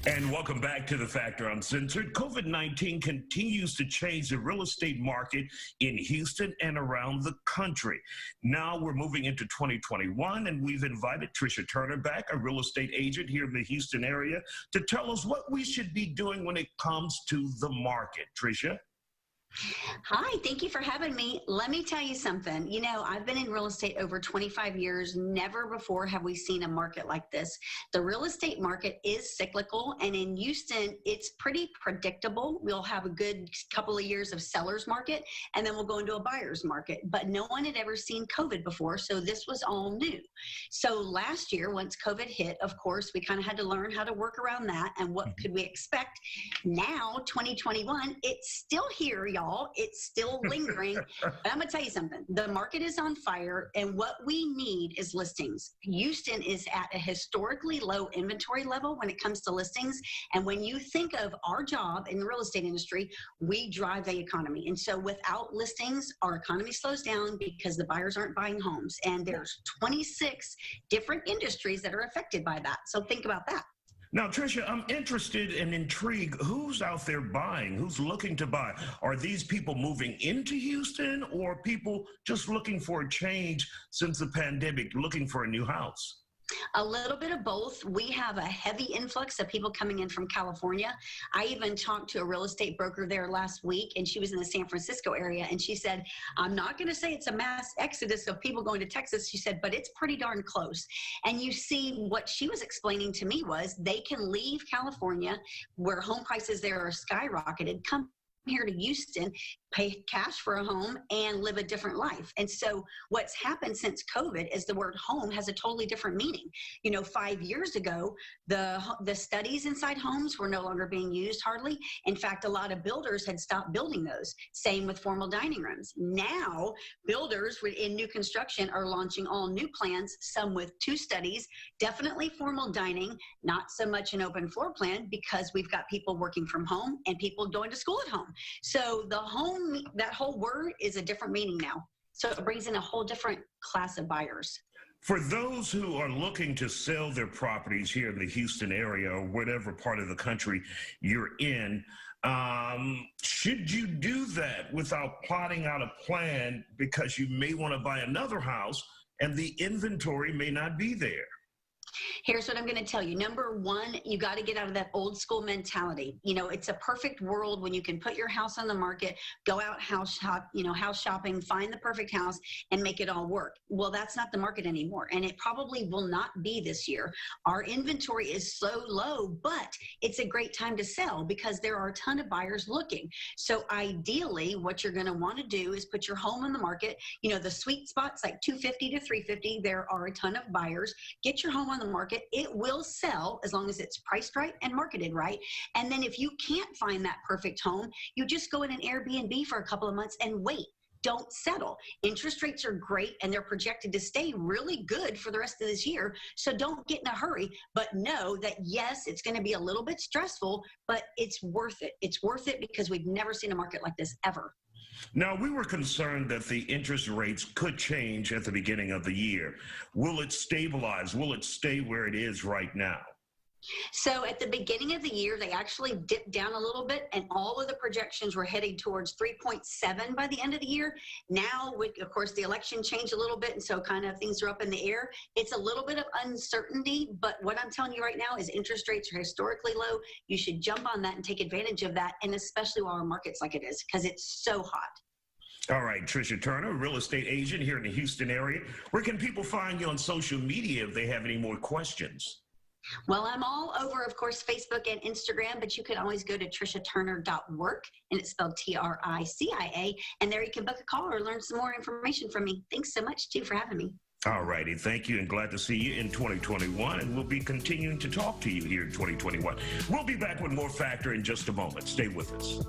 And welcome back to The Factor Uncensored. COVID-19 continues to change the real estate market in Houston and around the country. Now we're moving into 2021, and we've invited Tricia Turner back, a real estate agent here in the Houston area, to tell us what we should be doing when it comes to the market. Tricia? Hi, thank you for having me. Let me tell you something. I've been in real estate over 25 years. Never before have we seen a market like this. The real estate market is cyclical, and in Houston, it's pretty predictable. We'll have a good couple of years of seller's market, and then we'll go into a buyer's market. But no one had ever seen COVID before, so this was all new. So last year, once COVID hit, of course, we kind of had to learn how to work around that and what could we expect. Now, 2021, it's still here, y'all. It's still lingering. But I'm going to tell you something. The market is on fire, and what we need is listings. Houston is at a historically low inventory level when it comes to listings. And when you think of our job in the real estate industry, we drive the economy. And so without listings, our economy slows down because the buyers aren't buying homes. And there's 26 different industries that are affected by that. So think about that. Now, Tricia, I'm interested and intrigued. Who's out there buying? Who's looking to buy? Are these people moving into Houston, or people just looking for a change since the pandemic, looking for a new house? A little bit of both. We have a heavy influx of people coming in from California. I even talked to a real estate broker there last week, and she was in the San Francisco area, and she said, I'm not going to say it's a mass exodus of people going to Texas. She said, but it's pretty darn close. And you see, what she was explaining to me was they can leave California, where home prices there are skyrocketed, come here to Houston, pay cash for a home, and live a different life. And so what's happened since COVID is the word home has a totally different meaning. 5 years ago, the studies inside homes were no longer being used hardly. In fact, a lot of builders had stopped building those. Same with formal dining rooms. Now, builders in new construction are launching all new plans, some with 2 studies, definitely formal dining, not so much an open floor plan, because we've got people working from home and people going to school at home. So the home, that whole word is a different meaning now. So it brings in a whole different class of buyers. For those who are looking to sell their properties here in the Houston area or whatever part of the country you're in, should you do that without plotting out a plan, because you may want to buy another house and the inventory may not be there? Here's what I'm going to tell you. Number one, you got to get out of that old school mentality. It's a perfect world when you can put your house on the market, go out house shopping, find the perfect house, and make it all work. Well, that's not the market anymore, and it probably will not be this year. Our inventory is so low, but it's a great time to sell because there are a ton of buyers looking. So ideally, what you're going to want to do is put your home on the market. The sweet spots like 250 to 350, there are a ton of buyers. Get your home on the market. It will sell as long as it's priced right and marketed right. And then if you can't find that perfect home, you just go in an Airbnb for a couple of months and wait. Don't settle. Interest rates are great, and they're projected to stay really good for the rest of this year. So don't get in a hurry, but know that yes, it's going to be a little bit stressful, but it's worth it. It's worth it because we've never seen a market like this ever. Now, we were concerned that the interest rates could change at the beginning of the year. Will it stabilize? Will it stay where it is right now? So at the beginning of the year, they actually dipped down a little bit, and all of the projections were heading towards 3.7 by the end of the year. Now, of course, the election changed a little bit, and so kind of things are up in the air. It's a little bit of uncertainty, but what I'm telling you right now is interest rates are historically low. You should jump on that and take advantage of that, and especially while our market's like it is, because it's so hot. All right, Tricia Turner, real estate agent here in the Houston area. Where can people find you on social media if they have any more questions? Well, I'm all over, of course, Facebook and Instagram, but you can always go to triciaturner.work, and it's spelled Tricia, and there you can book a call or learn some more information from me. Thanks so much, too, for having me. All righty. Thank you, and glad to see you in 2021, and we'll be continuing to talk to you here in 2021. We'll be back with more Factor in just a moment. Stay with us.